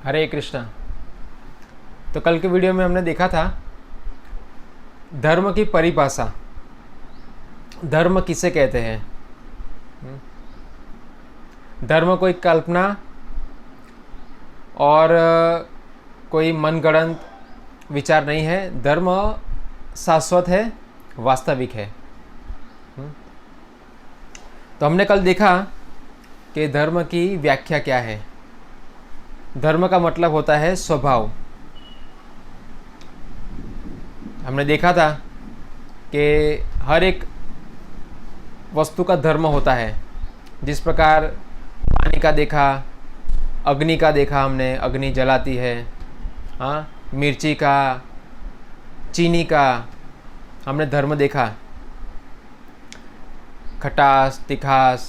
हरे कृष्णा। तो कल के वीडियो में हमने देखा था धर्म की परिभाषा, धर्म किसे कहते हैं। धर्म कोई कल्पना और कोई मनगढ़ंत विचार नहीं है। धर्म शाश्वत है, वास्तविक है। तो हमने कल देखा कि धर्म की व्याख्या क्या है। धर्म का मतलब होता है स्वभाव। हमने देखा था कि हर एक वस्तु का धर्म होता है। जिस प्रकार पानी का देखा, अग्नि का देखा, हमने अग्नि जलाती है। हाँ, मिर्ची का, चीनी का हमने धर्म देखा, खटास, तिखास।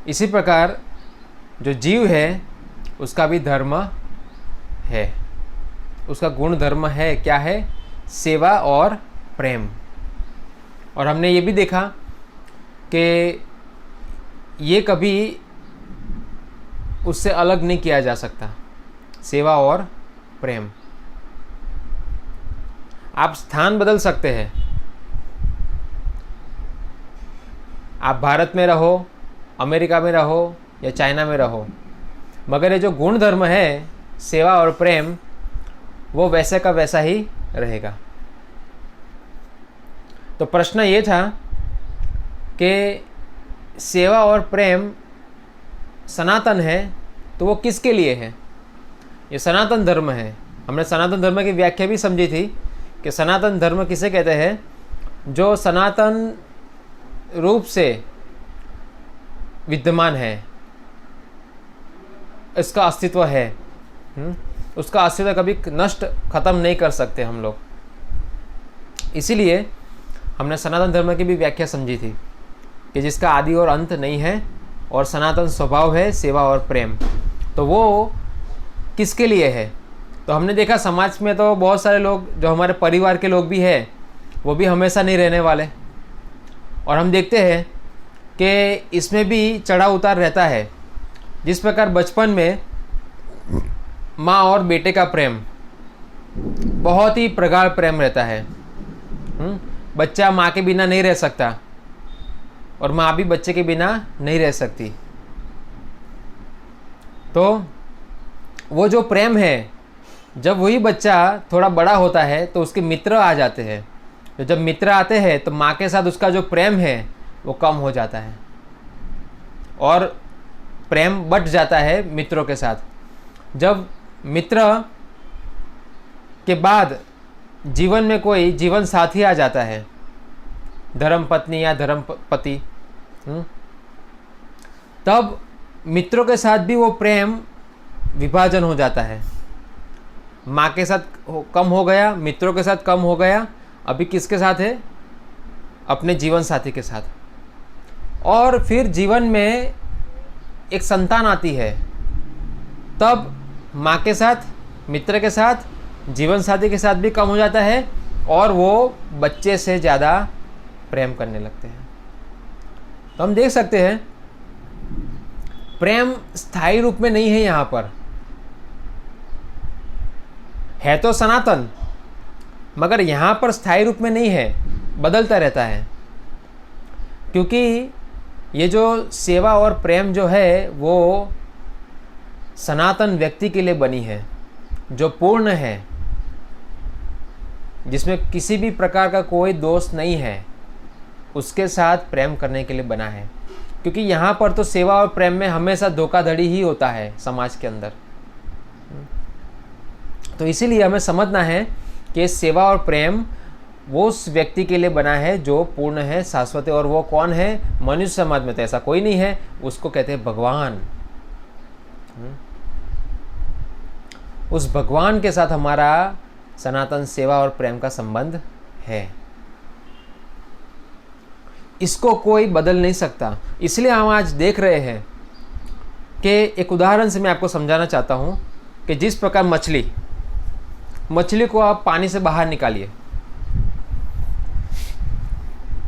इसी प्रकार जो जीव है उसका भी धर्म है। उसका गुण धर्म है, क्या है? सेवा और प्रेम। और हमने ये भी देखा कि ये कभी उससे अलग नहीं किया जा सकता, सेवा और प्रेम। आप स्थान बदल सकते हैं, आप भारत में रहो, अमेरिका में रहो या चाइना में रहो, मगर ये जो गुण धर्म है, सेवा और प्रेम, वो वैसे का वैसा ही रहेगा। तो प्रश्न ये था कि सेवा और प्रेम सनातन है, तो वो किसके लिए है? ये सनातन धर्म है। हमने सनातन धर्म की व्याख्या भी समझी थी कि सनातन धर्म किसे कहते हैं? जो सनातन रूप से विद्यमान है, इसका अस्तित्व है। उसका अस्तित्व कभी नष्ट खत्म नहीं कर सकते हम लोग। इसीलिए हमने सनातन धर्म की भी व्याख्या समझी थी कि जिसका आदि और अंत नहीं है और सनातन स्वभाव है सेवा और प्रेम। तो वो किसके लिए है? तो हमने देखा समाज में तो बहुत सारे लोग, जो हमारे परिवार के लोग भी हैं, वो भी हमेशा नहीं रहने वाले। और हम देखते हैं कि इसमें भी चढ़ाव उतार रहता है। जिस प्रकार बचपन में माँ और बेटे का प्रेम बहुत ही प्रगाढ़ प्रेम रहता है। बच्चा माँ के बिना नहीं रह सकता और माँ भी बच्चे के बिना नहीं रह सकती। तो वो जो प्रेम है, जब वही बच्चा थोड़ा बड़ा होता है तो उसके मित्र आ जाते हैं। तो जब मित्र आते हैं तो माँ के साथ उसका जो प्रेम है वो कम हो जाता है और प्रेम बट जाता है मित्रों के साथ। जब मित्र के बाद जीवन में कोई जीवन साथी आ जाता है, धर्म पत्नी या धर्म पति, तब मित्रों के साथ भी वो प्रेम विभाजन हो जाता है। माँ के साथ कम हो गया, मित्रों के साथ कम हो गया, अभी किसके साथ है? अपने जीवन साथी के साथ। और फिर जीवन में एक संतान आती है, तब माँ के साथ, मित्र के साथ, जीवन साथी के साथ भी कम हो जाता है और वो बच्चे से ज़्यादा प्रेम करने लगते हैं। तो हम देख सकते हैं प्रेम स्थायी रूप में नहीं है। यहाँ पर है तो सनातन, मगर यहाँ पर स्थायी रूप में नहीं है, बदलता रहता है। क्योंकि ये जो सेवा और प्रेम जो है वो सनातन व्यक्ति के लिए बनी है, जो पूर्ण है, जिसमें किसी भी प्रकार का कोई दोष नहीं है, उसके साथ प्रेम करने के लिए बना है। क्योंकि यहाँ पर तो सेवा और प्रेम में हमेशा धोखाधड़ी ही होता है समाज के अंदर। तो इसीलिए हमें समझना है कि सेवा और प्रेम वो उस व्यक्ति के लिए बना है जो पूर्ण है, शाश्वत है। और वो कौन है? मनुष्य समाज में तो ऐसा कोई नहीं है, उसको कहते हैं भगवान। उस भगवान के साथ हमारा सनातन सेवा और प्रेम का संबंध है। इसको कोई बदल नहीं सकता। इसलिए हम आज देख रहे हैं कि एक उदाहरण से मैं आपको समझाना चाहता हूँ कि जिस प्रकार मछली को आप पानी से बाहर निकालिए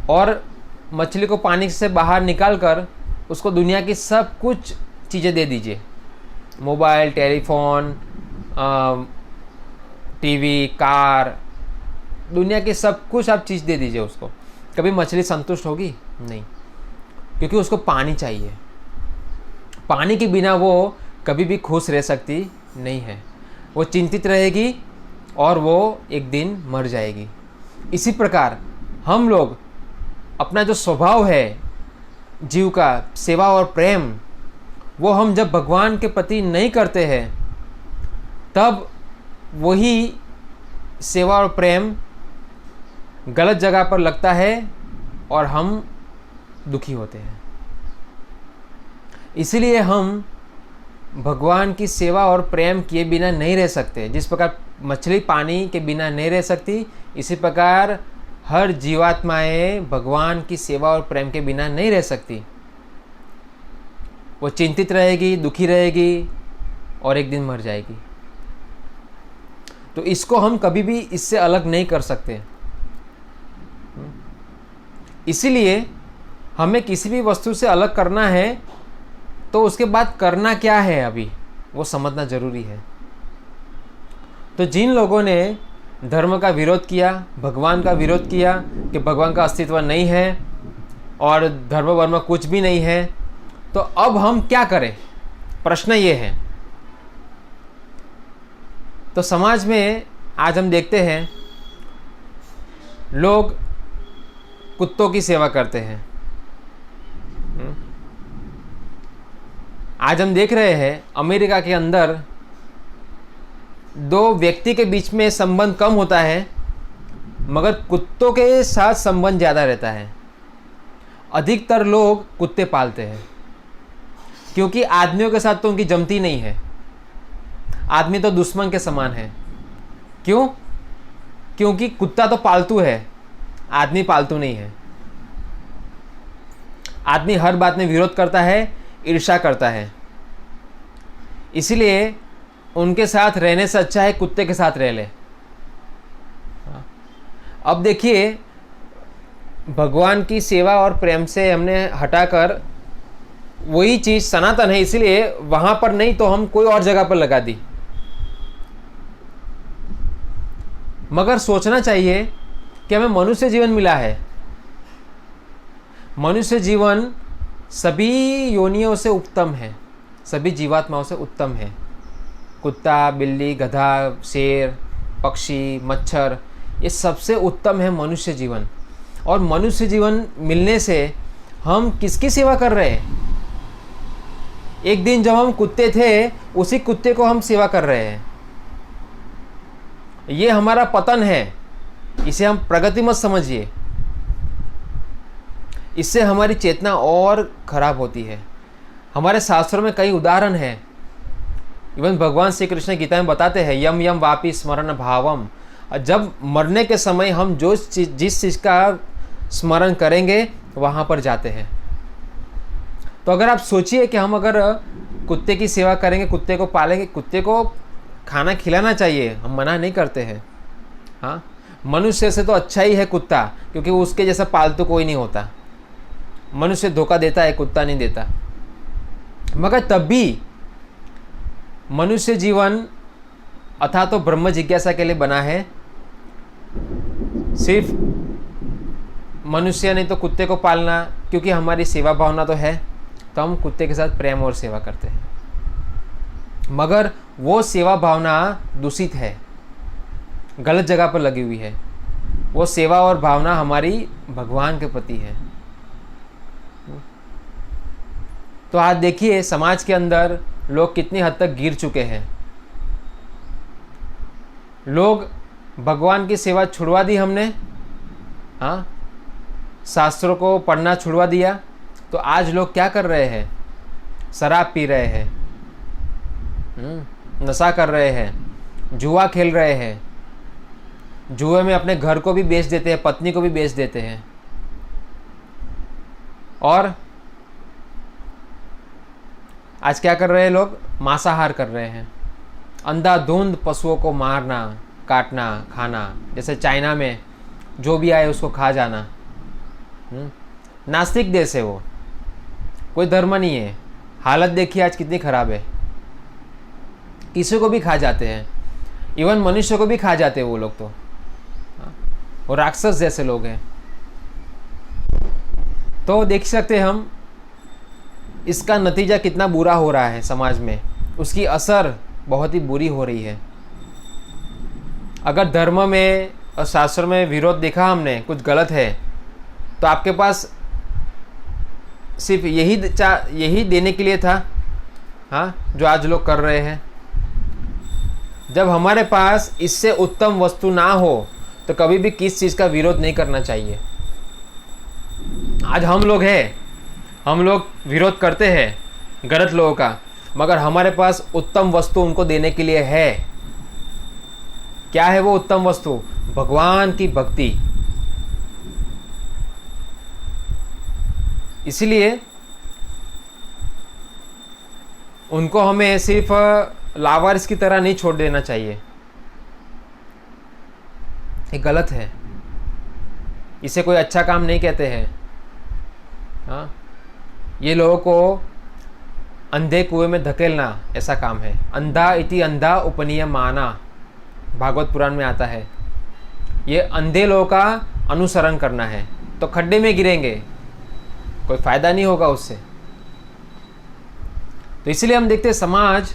और मछली को पानी से बाहर निकालकर उसको दुनिया की सब कुछ चीज़ें दे दीजिए, मोबाइल, टेलीफोन, टीवी, कार, दुनिया की सब कुछ आप चीज़ दे दीजिए उसको, कभी मछली संतुष्ट होगी? नहीं, क्योंकि उसको पानी चाहिए। पानी के बिना वो कभी भी खुश रह सकती नहीं है, वो चिंतित रहेगी और वो एक दिन मर जाएगी। इसी प्रकार हम लोग अपना जो स्वभाव है जीव का, सेवा और प्रेम, वो हम जब भगवान के प्रति नहीं करते हैं तब वही सेवा और प्रेम गलत जगह पर लगता है और हम दुखी होते हैं। इसीलिए हम भगवान की सेवा और प्रेम किए बिना नहीं रह सकते। जिस प्रकार मछली पानी के बिना नहीं रह सकती, इसी प्रकार हर जीवात्माएं भगवान की सेवा और प्रेम के बिना नहीं रह सकती। वो चिंतित रहेगी, दुखी रहेगी और एक दिन मर जाएगी। तो इसको हम कभी भी इससे अलग नहीं कर सकते। इसीलिए हमें किसी भी वस्तु से अलग करना है तो उसके बाद करना क्या है अभी वो समझना जरूरी है। तो जिन लोगों ने धर्म का विरोध किया, भगवान का विरोध किया कि भगवान का अस्तित्व नहीं है और धर्म वर्म कुछ भी नहीं है, तो अब हम क्या करें, प्रश्न ये है। तो समाज में आज हम देखते हैं लोग कुत्तों की सेवा करते हैं। आज हम देख रहे हैं अमेरिका के अंदर दो व्यक्ति के बीच में संबंध कम होता है, मगर कुत्तों के साथ संबंध ज़्यादा रहता है। अधिकतर लोग कुत्ते पालते हैं क्योंकि आदमियों के साथ तो उनकी जमती नहीं है। आदमी तो दुश्मन के समान है। क्यों? क्योंकि कुत्ता तो पालतू है, आदमी पालतू नहीं है। आदमी हर बात में विरोध करता है, ईर्ष्या करता है। इसीलिए उनके साथ रहने से अच्छा है कुत्ते के साथ रह ले। अब देखिए, भगवान की सेवा और प्रेम से हमने हटाकर वही चीज़ सनातन है, इसीलिए वहाँ पर नहीं तो हम कोई और जगह पर लगा दी। मगर सोचना चाहिए कि हमें मनुष्य जीवन मिला है। मनुष्य जीवन सभी योनियों से उत्तम है, सभी जीवात्माओं से उत्तम है। कुत्ता, बिल्ली, गधा, शेर, पक्षी, मच्छर, ये सबसे उत्तम है मनुष्य जीवन। और मनुष्य जीवन मिलने से हम किसकी सेवा कर रहे हैं? एक दिन जब हम कुत्ते थे, उसी कुत्ते को हम सेवा कर रहे हैं। ये हमारा पतन है, इसे हम प्रगति मत समझिए। इससे हमारी चेतना और खराब होती है। हमारे शास्त्रों में कई उदाहरण हैं। इवन भगवान श्री कृष्ण गीता में बताते हैं, यम यम वापि स्मरण भावम। जब मरने के समय हम जिस चीज़ का स्मरण करेंगे वहाँ पर जाते हैं। तो अगर आप सोचिए कि हम अगर कुत्ते की सेवा करेंगे, कुत्ते को पालेंगे, कुत्ते को खाना खिलाना चाहिए, हम मना नहीं करते हैं। हाँ, मनुष्य से तो अच्छा ही है कुत्ता, क्योंकि उसके जैसा पालतू कोई नहीं होता। मनुष्य धोखा देता है, कुत्ता नहीं देता। मगर तब भी मनुष्य जीवन अथा तो ब्रह्म जिज्ञासा के लिए बना है। सिर्फ मनुष्य नहीं तो कुत्ते को पालना, क्योंकि हमारी सेवा भावना तो है, तो हम कुत्ते के साथ प्रेम और सेवा करते हैं। मगर वो सेवा भावना दूषित है, गलत जगह पर लगी हुई है। वो सेवा और भावना हमारी भगवान के प्रति है। तो आज देखिए समाज के अंदर लोग कितनी हद तक गिर चुके हैं। लोग भगवान की सेवा छुड़वा दी हमने, हाँ, शास्त्रों को पढ़ना छुड़वा दिया। तो आज लोग क्या कर रहे हैं? शराब पी रहे हैं, नशा कर रहे हैं, जुआ खेल रहे हैं। जुए में अपने घर को भी बेच देते हैं, पत्नी को भी बेच देते हैं। और आज क्या कर रहे हैं लोग? मांसाहार कर रहे हैं। अंधाधुंध पशुओं को मारना, काटना, खाना। जैसे चाइना में जो भी आए उसको खा जाना। नास्तिक देश है वो, कोई धर्म नहीं है। हालत देखिए आज कितनी खराब है। किसी को भी खा जाते हैं, इवन मनुष्य को भी खा जाते हैं वो लोग तो। वो राक्षस जैसे लोग हैं। तो देख सकते हैं हम इसका नतीजा कितना बुरा हो रहा है समाज में, उसकी असर बहुत ही बुरी हो रही है। अगर धर्म में और शास्त्र में विरोध देखा हमने, कुछ गलत है, तो आपके पास सिर्फ यही देने के लिए था, हाँ, जो आज लोग कर रहे हैं। जब हमारे पास इससे उत्तम वस्तु ना हो तो कभी भी किस चीज़ का विरोध नहीं करना चाहिए। आज हम लोग हैं, हम लोग विरोध करते हैं गलत लोगों का, मगर हमारे पास उत्तम वस्तु उनको देने के लिए है। क्या है वो उत्तम वस्तु? भगवान की भक्ति। इसलिए उनको हमें सिर्फ लावारिस की तरह नहीं छोड़ देना चाहिए। ये गलत है, इसे कोई अच्छा काम नहीं कहते हैं। हाँ, ये लोगों को अंधे कुएं में धकेलना ऐसा काम है। अंधा इति अंधा उपनीयमाना, भागवत पुराण में आता है। ये अंधे लोगों का अनुसरण करना है तो खड्डे में गिरेंगे, कोई फायदा नहीं होगा उससे। तो इसलिए हम देखते हैं समाज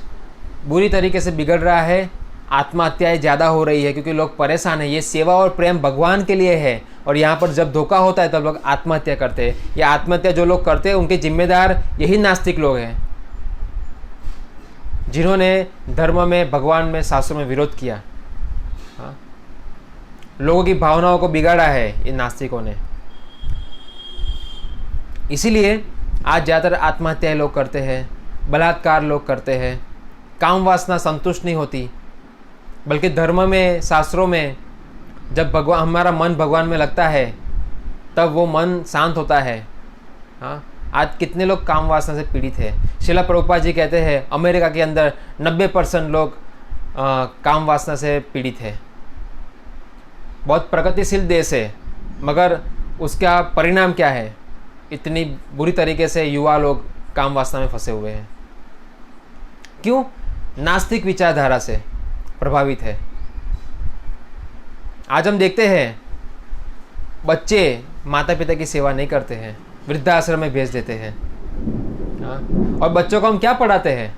बुरी तरीके से बिगड़ रहा है, आत्महत्याएं ज़्यादा हो रही है क्योंकि लोग परेशान हैं। ये सेवा और प्रेम भगवान के लिए है और यहाँ पर जब धोखा होता है तब लोग आत्महत्या करते हैं। ये आत्महत्या जो लोग करते हैं उनके जिम्मेदार यही नास्तिक लोग हैं, जिन्होंने धर्म में, भगवान में, शास्त्रों में विरोध किया। हाँ, लोगों की भावनाओं को बिगाड़ा है इन नास्तिकों ने। इसीलिए आज ज़्यादातर आत्महत्याएं लोग करते हैं, बलात्कार लोग करते हैं। काम वासना संतुष्ट नहीं होती, बल्कि धर्म में, शास्त्रों में जब भगवान, हमारा मन भगवान में लगता है तब वो मन शांत होता है। हाँ, आज कितने लोग काम वासना से पीड़ित है। श्रील प्रभुपाद जी कहते हैं अमेरिका के अंदर 90% लोग काम वासना से पीड़ित है। बहुत प्रगतिशील देश है, मगर उसका परिणाम क्या है? इतनी बुरी तरीके से युवा लोग काम वासना में फंसे हुए हैं। क्यों? नास्तिक विचारधारा से प्रभावित है। आज हम देखते हैं बच्चे माता पिता की सेवा नहीं करते हैं, वृद्धाश्रम में भेज देते हैं। हाँ? और बच्चों को हम क्या पढ़ाते हैं?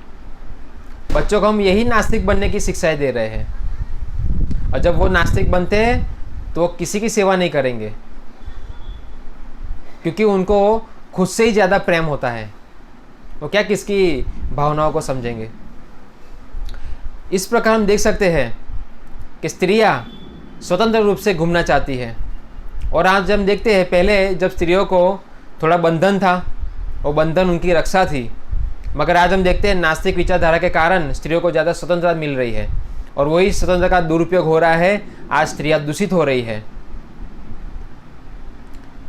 बच्चों को हम यही नास्तिक बनने की शिक्षाएं दे रहे हैं। और जब वो नास्तिक बनते हैं तो वो किसी की सेवा नहीं करेंगे, क्योंकि उनको खुद से ही ज़्यादा प्रेम होता है। वो क्या किसकी भावनाओं को समझेंगे? इस प्रकार हम देख सकते हैं कि स्त्रियां स्वतंत्र रूप से घूमना चाहती है। और आज हम देखते हैं, पहले जब स्त्रियों को थोड़ा बंधन था, वो बंधन उनकी रक्षा थी, मगर आज हम देखते हैं नास्तिक विचारधारा के कारण स्त्रियों को ज़्यादा स्वतंत्रता मिल रही है और वही स्वतंत्रता का दुरुपयोग हो रहा है। आज स्त्रियां दूषित हो रही है,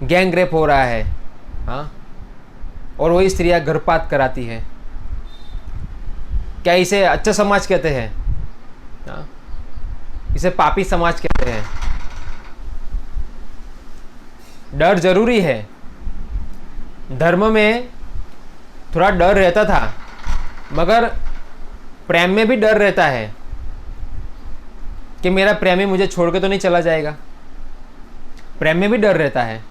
गैंग रेप हो रहा है। हाँ, और वही स्त्रियां गर्भपात कराती है। क्या इसे अच्छा समाज कहते हैं? हाँ, इसे पापी समाज कहते हैं। डर जरूरी है। धर्म में थोड़ा डर रहता था, मगर प्रेम में भी डर रहता है कि मेरा प्रेमी मुझे छोड़ के तो नहीं चला जाएगा। प्रेम में भी डर रहता है।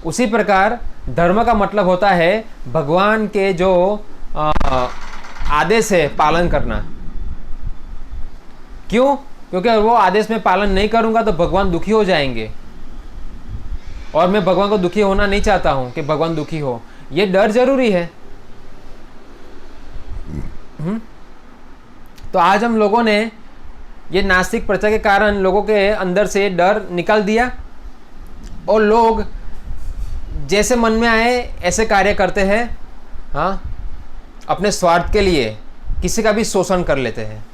उसी प्रकार धर्म का मतलब होता है भगवान के जो आदेश है पालन करना। क्यों? क्योंकि अगर वो आदेश में पालन नहीं करूंगा तो भगवान दुखी हो जाएंगे, और मैं भगवान को दुखी होना नहीं चाहता हूं कि भगवान दुखी हो। ये डर जरूरी है। तो आज हम लोगों ने ये नास्तिक प्रचा के कारण लोगों के अंदर से डर निकाल दिया और लोग जैसे मन में आए ऐसे कार्य करते हैं। हाँ, अपने स्वार्थ के लिए किसी का भी शोषण कर लेते हैं।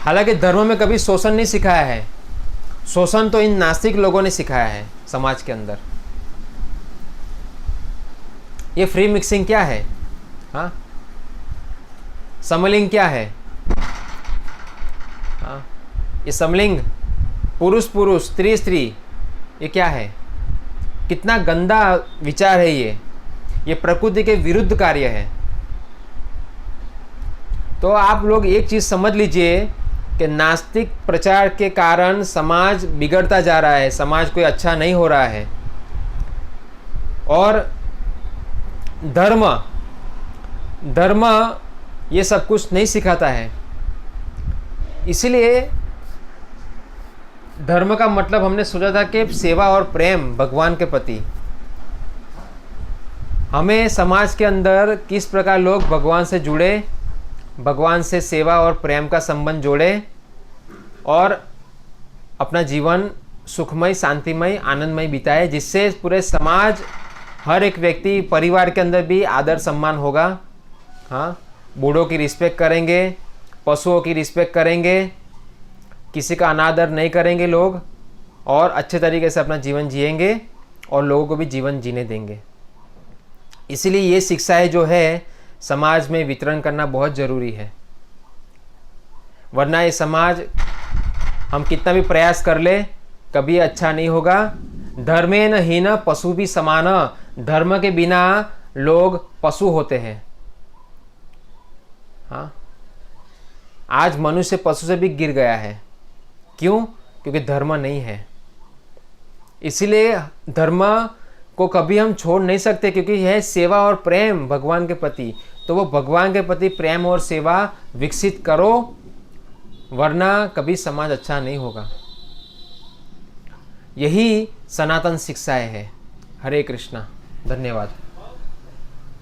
हालांकि धर्म में कभी शोषण नहीं सिखाया है। शोषण तो इन नास्तिक लोगों ने सिखाया है समाज के अंदर। ये फ्री मिक्सिंग क्या है? हाँ, समलिंग क्या है? हाँ, ये समलिंग, पुरुष पुरुष, स्त्री स्त्री, ये क्या है? कितना गंदा विचार है ये प्रकृति के विरुद्ध कार्य है। तो आप लोग एक चीज़ समझ लीजिए कि नास्तिक प्रचार के कारण समाज बिगड़ता जा रहा है, समाज कोई अच्छा नहीं हो रहा है। और धर्म ये सब कुछ नहीं सिखाता है। इसलिए धर्म का मतलब हमने सोचा था कि सेवा और प्रेम भगवान के प्रति। हमें समाज के अंदर किस प्रकार लोग भगवान से जुड़े, भगवान से सेवा और प्रेम का संबंध जोड़े और अपना जीवन सुखमय, शांतिमय, आनंदमय बिताए, जिससे पूरे समाज, हर एक व्यक्ति, परिवार के अंदर भी आदर सम्मान होगा। हाँ, बूढ़ों की रिस्पेक्ट करेंगे, पशुओं की रिस्पेक्ट करेंगे, किसी का अनादर नहीं करेंगे लोग, और अच्छे तरीके से अपना जीवन जिएंगे और लोगों को भी जीवन जीने देंगे। इसीलिए ये शिक्षाएं जो है समाज में वितरण करना बहुत ज़रूरी है, वरना ये समाज हम कितना भी प्रयास कर ले कभी अच्छा नहीं होगा। धर्मेन हीन पशु भी समान, धर्म के बिना लोग पशु होते हैं। हाँ, आज मनुष्य पशु से भी गिर गया है। क्यों? क्योंकि धर्म नहीं है। इसीलिए धर्म को कभी हम छोड़ नहीं सकते, क्योंकि यह सेवा और प्रेम भगवान के प्रति। तो वो भगवान के प्रति प्रेम और सेवा विकसित करो, वरना कभी समाज अच्छा नहीं होगा। यही सनातन शिक्षाएं है। हरे कृष्णा। धन्यवाद।